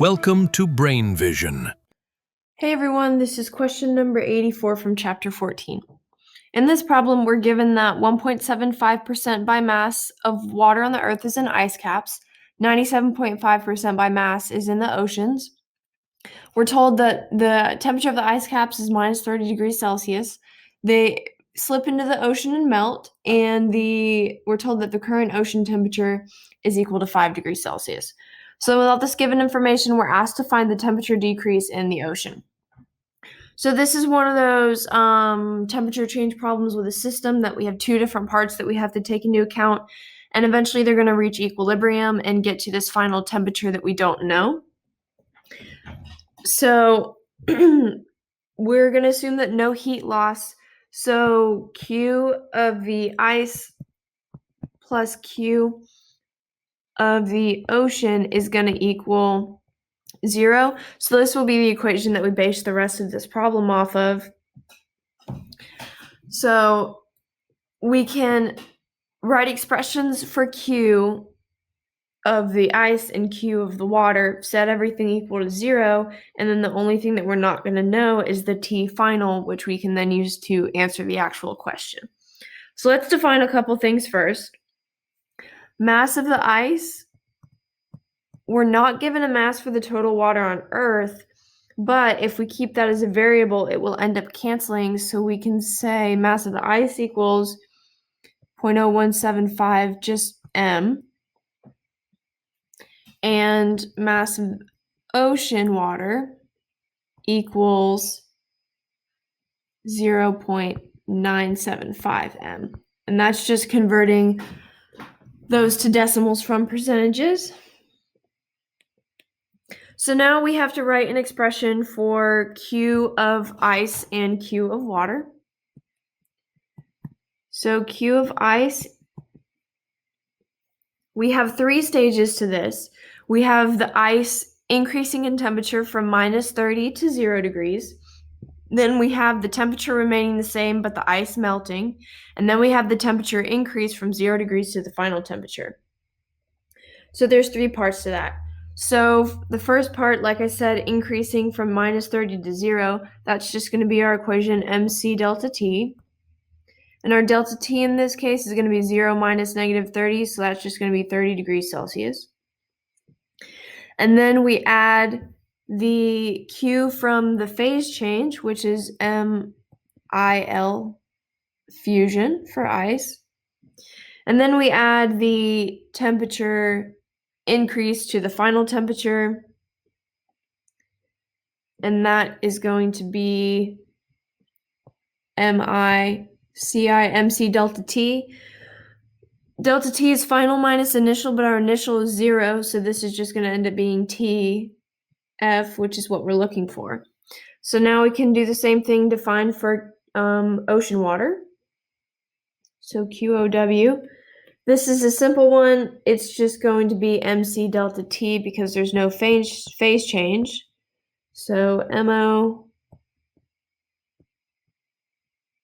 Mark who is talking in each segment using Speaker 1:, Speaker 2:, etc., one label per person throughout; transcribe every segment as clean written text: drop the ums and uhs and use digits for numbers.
Speaker 1: Welcome to Brain Vision.
Speaker 2: Hey everyone, this is question number 84 from chapter 14. In this problem, we're given that 1.75% by mass of water on the earth is in ice caps, 97.5% by mass is in the oceans. We're told that the temperature of the ice caps is minus 30 degrees Celsius. They slip into the ocean and melt, and we're told that the current ocean temperature is equal to 5 degrees Celsius. So with all this given information, we're asked to find the temperature decrease in the ocean. So this is one of those temperature change problems with a system that we have two different parts that we have to take into account, and eventually they're going to reach equilibrium and get to this final temperature that we don't know. So we're going to assume that no heat loss. So Q of the ice plus Q of the ocean is going to equal 0. So this will be the equation that we base the rest of this problem off of. So we can write expressions for Q of the ice and Q of the water, set everything equal to 0, and then the only thing that we're not going to know is the T final, which we can then use to answer the actual question. So let's define a couple things first. Mass of the ice. We're not given a mass for the total water on Earth, but if we keep that as a variable, it will end up canceling, so we can say mass of the ice equals 0.0175 just m, and mass of ocean water equals 0.975 m. And that's just converting those to decimals from percentages. So now we have to write an expression for Q of ice and Q of water. So Q of ice, we have 3 stages to this. We have the ice increasing in temperature from minus 30 to 0 degrees. Then we have the temperature remaining the same, but the ice melting. And then we have the temperature increase from 0 degrees to the final temperature. So there's 3 parts to that. So the first part, like I said, increasing from minus 30 to 0, that's just going to be our equation mc delta T. And our delta T in this case is going to be 0 minus negative 30, so that's just going to be 30 degrees Celsius. And then we add the Q from the phase change, which is MIL fusion for ice. And then we add the temperature increase to the final temperature, and that is going to be MC delta T. Delta T is final minus initial, but our initial is 0, so this is just going to end up being TF, which is what we're looking for. So now we can do the same thing to find for ocean water. So QOW. This is a simple one. It's just going to be MC delta T because there's no phase change. So MO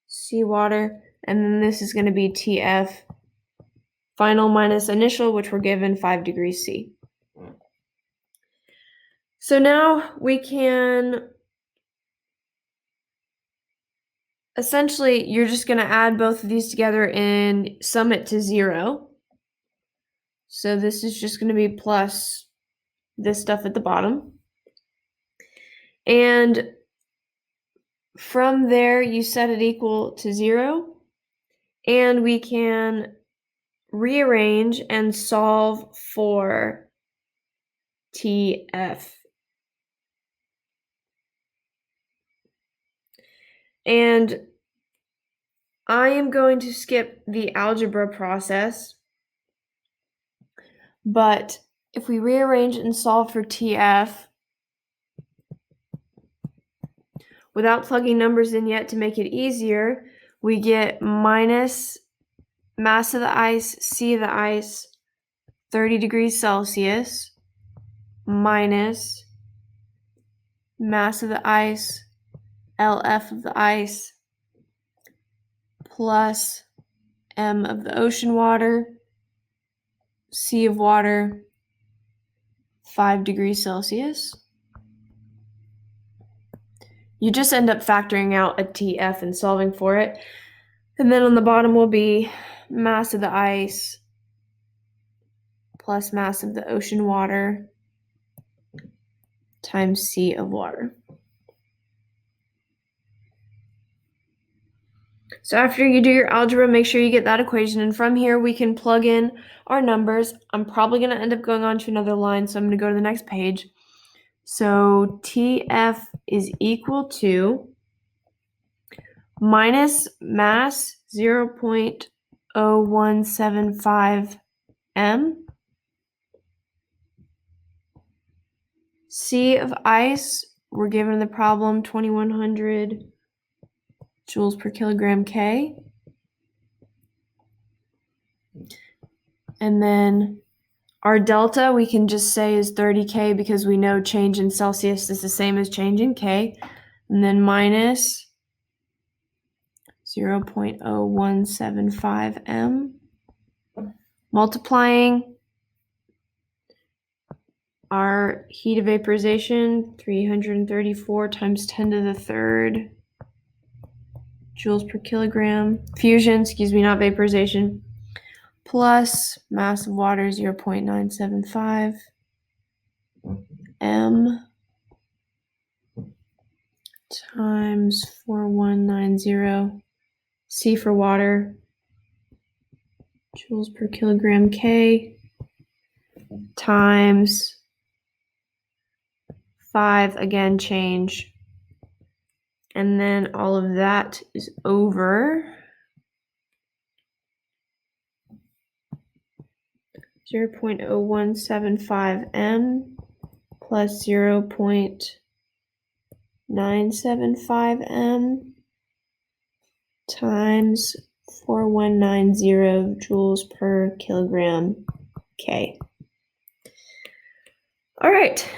Speaker 2: seawater, and then this is going to be TF final minus initial, which we're given 5 degrees C. So now we can essentially, you're just going to add both of these together and sum it to 0. So this is just going to be plus this stuff at the bottom. And from there, you set it equal to 0. And we can rearrange and solve for TF. And I am going to skip the algebra process, but if we rearrange and solve for TF, without plugging numbers in yet to make it easier, we get minus mass of the ice, C of the ice, 30 degrees Celsius, minus mass of the ice, LF of the ice, plus M of the ocean water, C of water, 5 degrees Celsius. You just end up factoring out a TF and solving for it. And then on the bottom will be mass of the ice plus mass of the ocean water times C of water. So after you do your algebra, make sure you get that equation. And from here, we can plug in our numbers. I'm probably going to end up going on to another line, so I'm going to go to the next page. So TF is equal to minus mass 0.0175 m. C of ice, we're given the problem 2100 joules per kilogram K. And then our delta, we can just say is 30 K because we know change in Celsius is the same as change in K. And then minus 0.0175 m. Multiplying our heat of vaporization, 334 times 10 to the third joules per kilogram. Fusion, not vaporization, plus mass of water, 0.975 m times 4190 C for water, joules per kilogram K, times 5, again change, and then all of that is over 0.0175 m plus 0.975 m times 4190 joules per kilogram K. All right,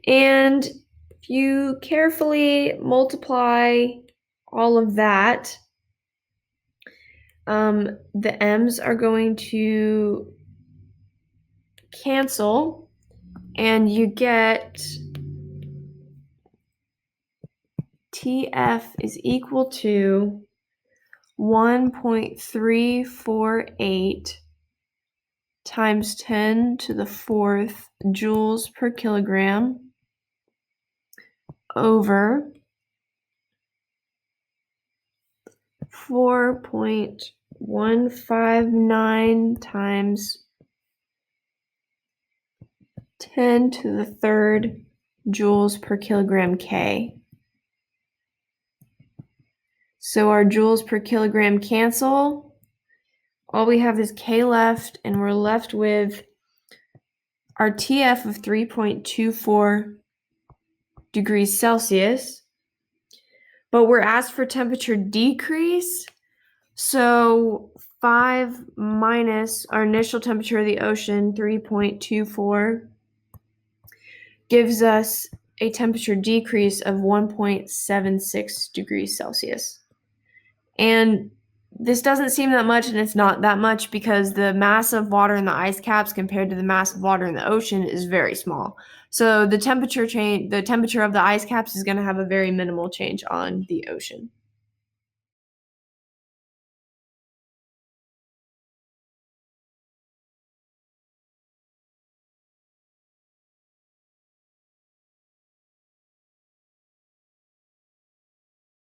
Speaker 2: and if you carefully multiply all of that, the m's are going to cancel, and you get TF is equal to 1.348 times 10 to the fourth joules per kilogram over 4.159 times 10 to the third joules per kilogram K. So our joules per kilogram cancel. All we have is K left, and we're left with our TF of 3.24 degrees Celsius. But we're asked for temperature decrease. So 5 minus our initial temperature of the ocean, 3.24, gives us a temperature decrease of 1.76 degrees Celsius. And this doesn't seem that much, and it's not that much because the mass of water in the ice caps compared to the mass of water in the ocean is very small. So the temperature of the ice caps is going to have a very minimal change on the ocean.